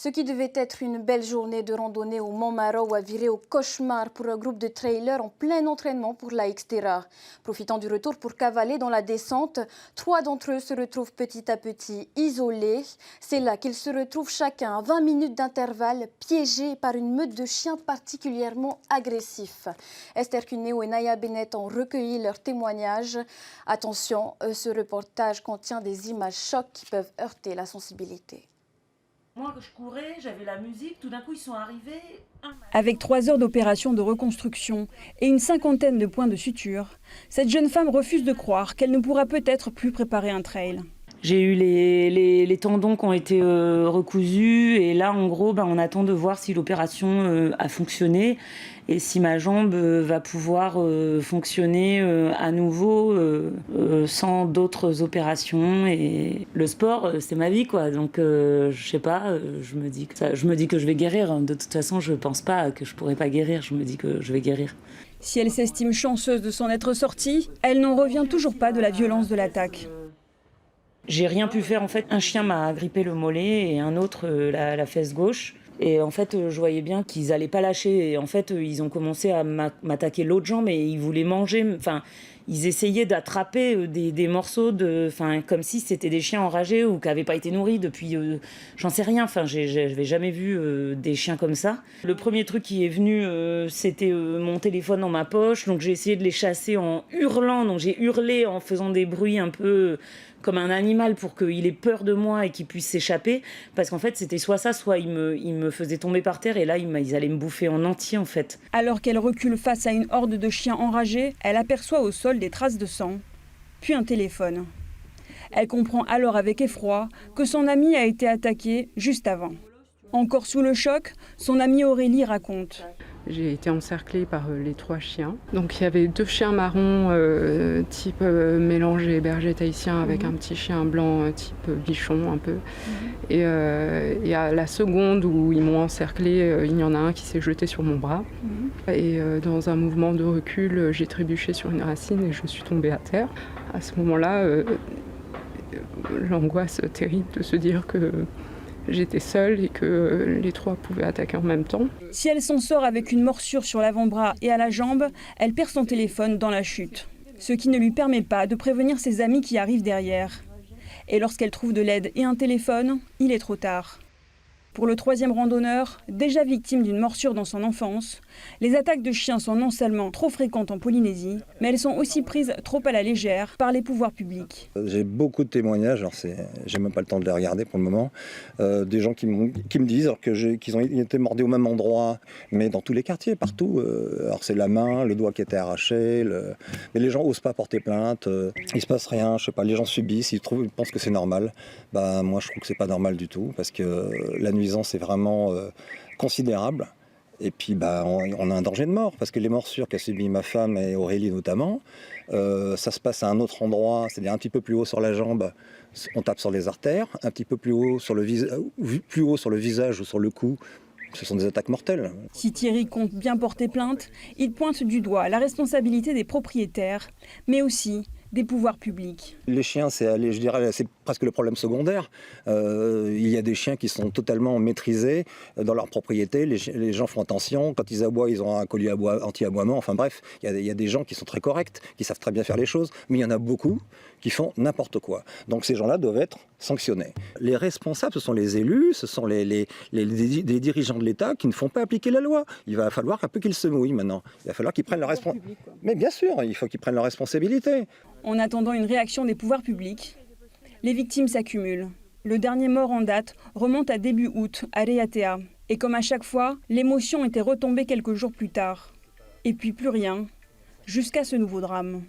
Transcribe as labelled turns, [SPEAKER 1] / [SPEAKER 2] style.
[SPEAKER 1] Ce qui devait être une belle journée de randonnée au Montmarault a viré au cauchemar pour un groupe de trailers en plein entraînement pour la Xterra. Profitant du retour pour cavaler dans la descente, 3 d'entre eux se retrouvent petit à petit isolés. C'est là qu'ils se retrouvent chacun à 20 minutes d'intervalle, piégés par une meute de chiens particulièrement agressifs. Esther Cuneo et Naya Bennett ont recueilli leurs témoignages. Attention, ce reportage contient des images chocs qui peuvent heurter la sensibilité.
[SPEAKER 2] Moi, quand je courais, j'avais la musique, tout d'un coup, ils sont arrivés.
[SPEAKER 3] Avec 3 heures d'opération de reconstruction et une 50aine de points de suture, cette jeune femme refuse de croire qu'elle ne pourra peut-être plus préparer un trail.
[SPEAKER 2] J'ai eu les tendons qui ont été recousus et là, en gros, on attend de voir si l'opération a fonctionné et si ma jambe va pouvoir fonctionner à nouveau sans d'autres opérations. Et le sport, c'est ma vie, quoi. Donc, je sais pas, je me dis que je vais guérir. De toute façon, je pense pas que je pourrais pas guérir. Je me dis que je vais guérir.
[SPEAKER 3] Si elle s'estime chanceuse de s'en être sortie, elle n'en revient toujours pas de la violence de l'attaque.
[SPEAKER 2] J'ai rien pu faire en fait. Un chien m'a agrippé le mollet et un autre la fesse gauche. Et en fait, je voyais bien qu'ils allaient pas lâcher. Et en fait, ils ont commencé à m'attaquer l'autre jambe et ils voulaient manger. Enfin, ils essayaient d'attraper des morceaux comme si c'était des chiens enragés ou qui n'avaient pas été nourris depuis. J'en sais rien. Enfin, j'avais jamais vu des chiens comme ça. Le premier truc qui est venu, c'était mon téléphone dans ma poche. Donc j'ai essayé de les chasser en hurlant. Donc j'ai hurlé en faisant des bruits un peu comme un animal pour qu'il ait peur de moi et qu'il puisse s'échapper. Parce qu'en fait, c'était soit ça, soit il me faisait tomber par terre et là, ils allaient me bouffer en entier, en fait.
[SPEAKER 3] Alors qu'elle recule face à une horde de chiens enragés, elle aperçoit au sol des traces de sang, puis un téléphone. Elle comprend alors avec effroi que son amie a été attaquée juste avant. Encore sous le choc, son amie Aurélie raconte.
[SPEAKER 4] J'ai été encerclée par les 3 chiens. Donc il y avait 2 chiens marrons type mélangé berger tahitien avec un petit chien blanc type bichon un peu. Et à la seconde où ils m'ont encerclée, il y en a un qui s'est jeté sur mon bras. Et dans un mouvement de recul, j'ai trébuché sur une racine et je suis tombée à terre. À ce moment-là, l'angoisse terrible de se dire que j'étais seule et que les 3 pouvaient attaquer en même temps.
[SPEAKER 3] Si elle s'en sort avec une morsure sur l'avant-bras et à la jambe, elle perd son téléphone dans la chute. Ce qui ne lui permet pas de prévenir ses amis qui arrivent derrière. Et lorsqu'elle trouve de l'aide et un téléphone, il est trop tard. Pour le 3e randonneur, déjà victime d'une morsure dans son enfance, les attaques de chiens sont non seulement trop fréquentes en Polynésie, mais elles sont aussi prises trop à la légère par les pouvoirs publics.
[SPEAKER 5] J'ai beaucoup de témoignages, alors j'ai même pas le temps de les regarder pour le moment, des gens qui me disent qu'ils ont été mordus au même endroit, mais dans tous les quartiers, partout. Alors c'est la main, le doigt qui était arraché, mais les gens osent pas porter plainte, il se passe rien, je sais pas, les gens subissent, ils pensent que c'est normal. Moi je trouve que c'est pas normal du tout, parce que la nuisance est vraiment considérable. Et puis on a un danger de mort, parce que les morsures qu'a subies ma femme et Aurélie notamment, ça se passe à un autre endroit, c'est-à-dire un petit peu plus haut sur la jambe, on tape sur les artères, un petit peu plus haut sur le visage ou sur le cou. Ce sont des attaques mortelles.
[SPEAKER 3] Si Thierry compte bien porter plainte, il pointe du doigt la responsabilité des propriétaires, mais aussi des pouvoirs publics.
[SPEAKER 5] Les chiens, c'est presque le problème secondaire. Il y a des chiens qui sont totalement maîtrisés dans leur propriété. Les gens font attention. Quand ils aboient, ils ont un collier anti-aboiement. Enfin bref, il y a des gens qui sont très corrects, qui savent très bien faire les choses. Mais il y en a beaucoup qui font n'importe quoi. Donc ces gens-là doivent être sanctionnés. Les responsables, ce sont les élus, ce sont les dirigeants de l'État qui ne font pas appliquer la loi. Il va falloir un peu qu'ils se mouillent maintenant. Il va falloir qu'ils prennent leur responsabilité. Mais bien sûr, il faut qu'ils prennent leur responsabilité.
[SPEAKER 3] En attendant une réaction des pouvoirs publics, les victimes s'accumulent. Le dernier mort en date remonte à début août, à Reatea. Et comme à chaque fois, l'émotion était retombée quelques jours plus tard. Et puis plus rien, jusqu'à ce nouveau drame.